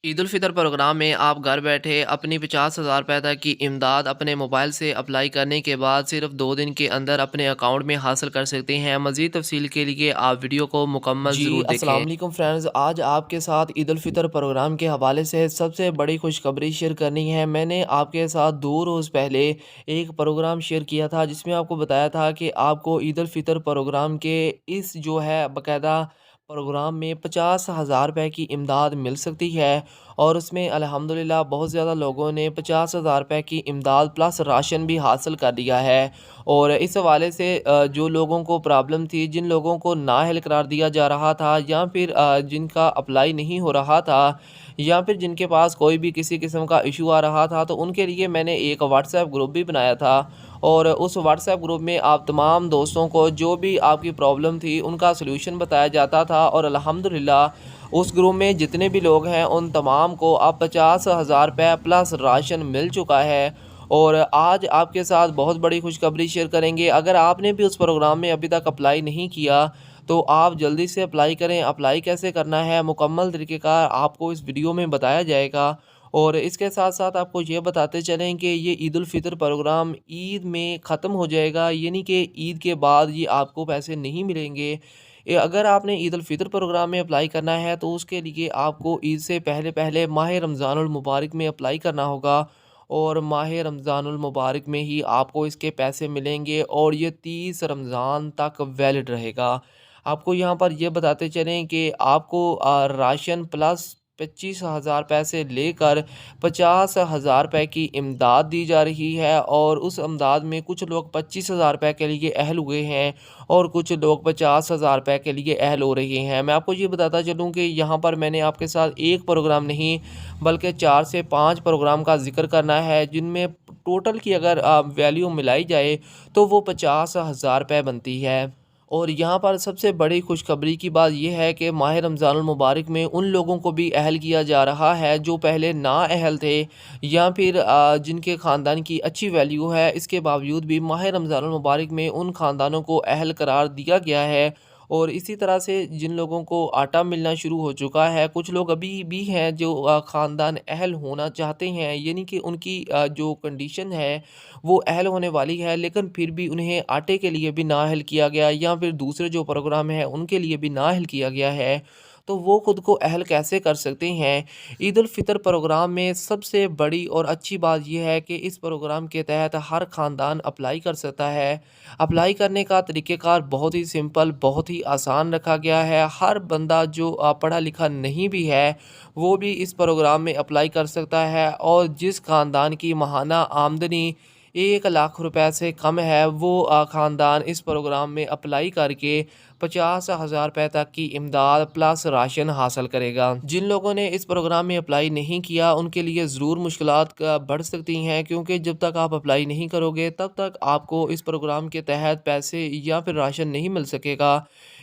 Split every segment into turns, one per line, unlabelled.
Eid ul Fitr programme में आप घर बैठे अपनी 50,000 रुपए तक की इमदाद अपने मोबाइल से अप्लाई करने के बाद सिर्फ 2 दिन के अंदर अपने अकाउंट में हासिल कर सकते हैं। मज़ीद तफ़सील के लिए आप वीडियो को मुकम्मल
जी,
ज़रूर
अस्सलाम
देखें।
वालेकुम फ्रेंड्स। आज आपके साथ ईद उल फ़ितर प्रोग्राम के हवाले से सबसे बड़ी खुशखबरी शेयर करनी है। मैंने आपके साथ 2 रोज़ पहले एक प्रोग्राम शेयर किया था जिसमें आपको बताया था कि आपको ईद उल फ़ितर प्रोग्राम के इस जो है बाकायदा प्रोग्राम में 50,000 रुपए की इमदाद मिल सकती है और उसमें अल्हम्दुलिल्लाह बहुत ज़्यादा लोगों ने 50,000 रुपए की इमदाद प्लस राशन भी हासिल कर लिया है। और इस हवाले से जो लोगों को प्रॉब्लम थी, जिन लोगों को नाअहल करार दिया जा रहा था या फिर जिनका अप्लाई नहीं हो रहा था या फिर जिनके पास कोई भी किसी किस्म का इशू आ रहा था, तो उनके लिए मैंने एक व्हाट्सएप ग्रुप भी बनाया था। और उस व्हाट्सएप ग्रुप में आप तमाम दोस्तों को जो भी आपकी प्रॉब्लम थी, उनका सॉल्यूशन बताया जाता था और अल्हम्दुलिल्लाह उस ग्रुप में जितने भी लोग हैं, उन तमाम को अब 50,000 रुपए प्लस राशन मिल चुका है। और आज आपके साथ बहुत बड़ी खुशखबरी शेयर करेंगे। अगर आपने भी उस प्रोग्राम में अभी तक अप्लाई नहीं किया, तो आप जल्दी से अप्लाई करें। अप्लाई कैसे करना है, मुकम्मल तरीक़ेकार आपको इस वीडियो में बताया जाएगा। और इसके साथ-साथ आपको ये बताते चलें कि ये ईद उल फ़ितर प्रोग्राम ईद में ख़त्म हो जाएगा, यानी कि ईद के बाद ये आपको पैसे नहीं मिलेंगे। अगर आपने ईद उल फ़ितर प्रोग्राम में अप्लाई करना है, तो उसके लिए आपको ईद से पहले-पहले माह रमज़ानुल मुबारक में अप्लाई करना होगा। और माह रमज़ानुल मुबारक में ही आपको इसके पैसे मिलेंगे और ये 30 रमज़ान तक वैलिड रहेगा। आपको यहाँ पर ये बताते चलें कि आपको राशन प्लस 25,000 पैसे लेकर 50,000 रुपए की इमदाद दी जा रही है और उस इमदाद में कुछ लोग 25,000 रुपए के लिए अहल हुए हैं और कुछ लोग 50,000 रुपए के लिए अहल हो रहे हैं। मैं आपको ये बताता चलूँ कि यहाँ पर मैंने आपके साथ एक प्रोग्राम नहीं बल्कि 4 से 5 प्रोग्राम का ज़िक्र करना है, जिनमें टोटल की अगर वैल्यू मिलाई जाए तो वो 50,000 रुपए बनती है। और यहाँ पर सबसे बड़ी खुशखबरी की बात ये है कि माह रमज़ानुल मुबारक में उन लोगों को भी अहल किया जा रहा है जो पहले नाअहल थे या फिर जिनके ख़ानदान की अच्छी वैल्यू है, इसके बावजूद भी माह रमज़ानुल मुबारक में उन ख़ानदानों को अहल करार दिया गया है। और इसी तरह से जिन लोगों को आटा मिलना शुरू हो चुका है, कुछ लोग अभी भी हैं जो ख़ानदान अहल होना चाहते हैं, यानी कि उनकी जो कंडीशन है वो अहल होने वाली है, लेकिन फिर भी उन्हें आटे के लिए भी नाअहल किया गया या फिर दूसरे जो प्रोग्राम है उनके लिए भी नाअहल किया गया है। तो वो खुद को अहल कैसे कर सकते हैं? ईद उल फ़ितर प्रोग्राम में सबसे बड़ी और अच्छी बात ये है कि इस प्रोग्राम के तहत हर ख़ानदान अप्लाई कर सकता है। अप्लाई करने का तरीक़ेकार बहुत ही सिंपल, बहुत ही आसान रखा गया है। हर बंदा जो पढ़ा लिखा नहीं भी है, वो भी इस प्रोग्राम में अप्लाई कर सकता है और जिस ख़ानदान की माहाना आमदनी 1 लाख रुपए से कम है, वो ख़ानदान इस प्रोग्राम में अप्लाई करके 50,000 रुपए तक की इमदाद प्लस राशन हासिल करेगा। जिन लोगों ने इस प्रोग्राम में अप्लाई नहीं किया, उनके लिए ज़रूर मुश्किलात बढ़ सकती हैं, क्योंकि जब तक आप अप्लाई नहीं करोगे तब तक आपको इस प्रोग्राम के तहत पैसे या फिर राशन नहीं मिल सकेगा।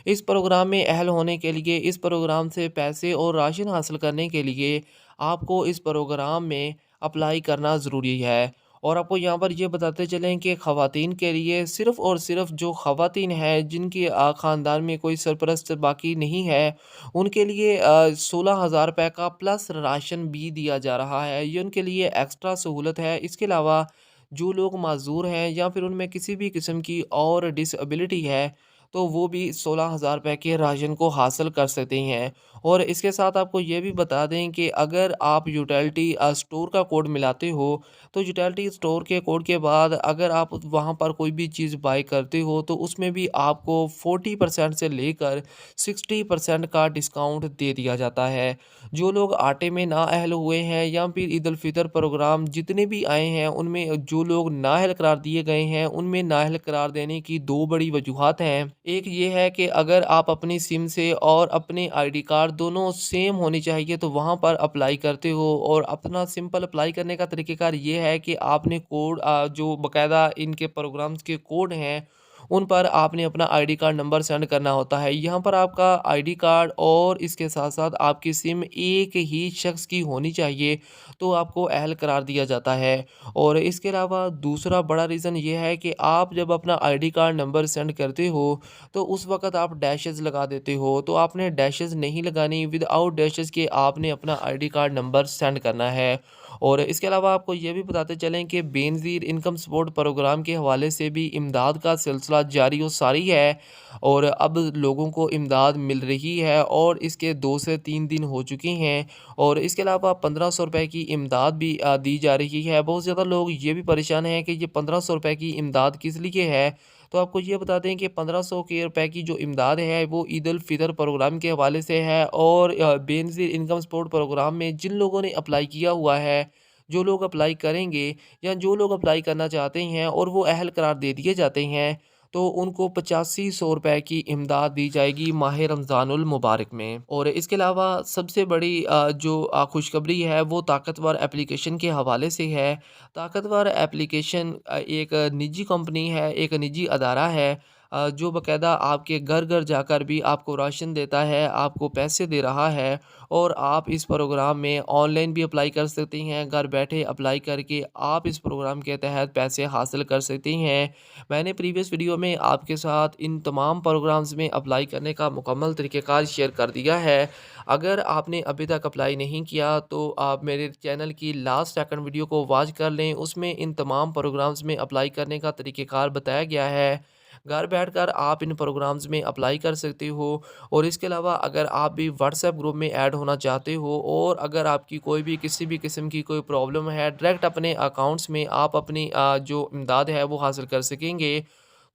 इस प्रोग्राम में अहल होने के लिए, इस प्रोग्राम से पैसे और राशन हासिल करने के लिए आपको इस प्रोग्राम में अप्लाई करना ज़रूरी है। और आपको यहाँ पर ये बताते चलें कि ख़वातीन के लिए सिर्फ़ और सिर्फ़ जो ख़वातीन हैं जिनके ख़ानदान में कोई सरपरस्त बाकी नहीं है, उनके लिए 16,000 रुपए का प्लस राशन भी दिया जा रहा है। ये उनके लिए एक्स्ट्रा सहूलत है। इसके अलावा जो लोग माज़ूर हैं या फिर उनमें किसी भी किस्म की और डिसेबिलिटी है, तो वो भी 16,000 रुपए के राशन को हासिल कर सकते हैं। और इसके साथ आपको ये भी बता दें कि अगर आप यूटिलिटी स्टोर का कोड मिलाते हो, तो यूटिलिटी स्टोर के कोड के बाद अगर आप वहाँ पर कोई भी चीज़ बाय करते हो, तो उसमें भी आपको 40% से लेकर 60% का डिस्काउंट दे दिया जाता है। जो लोग आटे में नाअहल हुए हैं या फिर ईद उल फ़ितर प्रोग्राम जितने भी आए हैं, उनमें जो लोग नाअहल करार दिए गए हैं, उनमें नाअहल करार देने की 2 बड़ी वजूहात हैं। एक ये है कि अगर आप अपनी सिम से और अपने आईडी कार्ड दोनों सेम होनी चाहिए, तो वहाँ पर अप्लाई करते हो। और अपना सिंपल अप्लाई करने का तरीक़ेकार ये है कि आपने कोड जो बाकायदा इनके प्रोग्राम्स के कोड हैं, उन पर आपने अपना आईडी कार्ड नंबर सेंड करना होता है। यहाँ पर आपका आईडी कार्ड और इसके साथ-साथ आपकी सिम एक ही शख्स की होनी चाहिए, तो आपको अहल करार दिया जाता है। और इसके अलावा दूसरा बड़ा रीज़न ये है कि आप जब अपना आईडी कार्ड नंबर सेंड करते हो, तो उस वक़्त आप डैशेज़ लगा देते हो, तो आपने डैशेज़ नहीं लगानी, विदआउट डैशेज़ के आपने अपना आईडी कार्ड नंबर सेंड करना है। और इसके अलावा आपको ये भी बताते चलें कि बेनज़ीर इनकम सपोर्ट प्रोग्राम के हवाले से भी इमदाद का सिलसिला जारी व सारी है और अब लोगों को इमदाद मिल रही है और इसके 2 से 3 दिन हो चुके हैं। और इसके अलावा 1500 रुपए की इमदाद भी दी जा रही है। बहुत ज़्यादा लोग ये भी परेशान हैं कि ये 1500 रुपए की इमदाद किस लिए है? तो आपको ये बता दें कि 1500 के रुपए की जो इमदाद है वो ईद उल फ़ितर प्रोग्राम के हवाले से है और बेनज़ीर इनकम सपोर्ट प्रोग्राम में जिन लोगों ने अप्लाई किया हुआ है, जो लोग अप्लाई करेंगे या जो लोग अप्लाई करना चाहते हैं और वो अहल करार दे दिए जाते हैं, तो उनको 8500 रुपए की इमदाद दी जाएगी माह रमज़ानुल मुबारक में। और इसके अलावा सबसे बड़ी जो खुशखबरी है वो ताकतवर एप्लीकेशन के हवाले से है। ताकतवर एप्लीकेशन एक निजी कंपनी है, एक निजी अदारा है जो बाकायदा आपके घर-घर जाकर भी आपको राशन देता है, आपको पैसे दे रहा है और आप इस प्रोग्राम में ऑनलाइन भी अप्लाई कर सकती हैं। घर बैठे अप्लाई करके आप इस प्रोग्राम के तहत पैसे हासिल कर सकती हैं। मैंने प्रीवियस वीडियो में आपके साथ इन तमाम प्रोग्राम्स में अप्लाई करने का मुकम्मल तरीक़ेकार शेयर कर दिया है। अगर आपने अभी तक अप्लाई नहीं किया तो आप मेरे चैनल की लास्ट सेकंड वीडियो को वॉच कर लें, उसमें इन तमाम प्रोग्राम्स में अप्लाई करने का तरीक़ेकार बताया गया है। घर बैठकर आप इन प्रोग्राम्स में अप्लाई कर सकते हो। और इसके अलावा अगर आप भी व्हाट्सएप ग्रुप में ऐड होना चाहते हो और अगर आपकी कोई भी किसी भी किस्म की कोई प्रॉब्लम है, डायरेक्ट अपने अकाउंट्स में आप अपनी जो इमदाद है वो हासिल कर सकेंगे।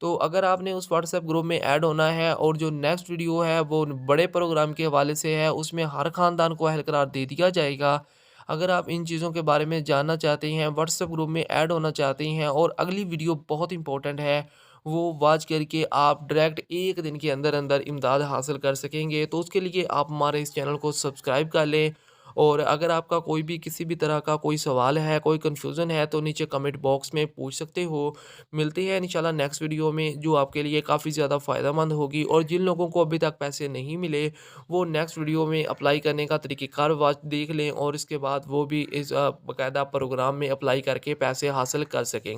तो अगर आपने उस व्हाट्सएप ग्रुप में ऐड होना है और जो नेक्स्ट वीडियो है वो बड़े प्रोग्राम के हवाले से है, उसमें हर ख़ानदान को अहल करार दे दिया जाएगा। अगर आप इन चीज़ों के बारे में जानना चाहते हैं, व्हाट्सएप ग्रुप में ऐड होना चाहते हैं और अगली वीडियो बहुत इंपॉर्टेंट है, वो वॉच करके आप डायरेक्ट 1 दिन के अंदर-अंदर इमदाद हासिल कर सकेंगे। तो उसके लिए आप हमारे इस चैनल को सब्सक्राइब कर लें और अगर आपका कोई भी किसी भी तरह का कोई सवाल है, कोई कन्फ्यूज़न है तो नीचे कमेंट बॉक्स में पूछ सकते हो। मिलते हैं इंशाल्लाह नेक्स्ट वीडियो में जो आपके लिए काफ़ी ज़्यादा फ़ायदेमंद होगी और जिन लोगों को अभी तक पैसे नहीं मिले, वो नेक्स्ट वीडियो में अप्लाई करने का तरीक़ेकार वॉच देख लें और इसके बाद वो भी इस बाकायदा प्रोग्राम में अप्लाई करके पैसे हासिल कर सकेंगे।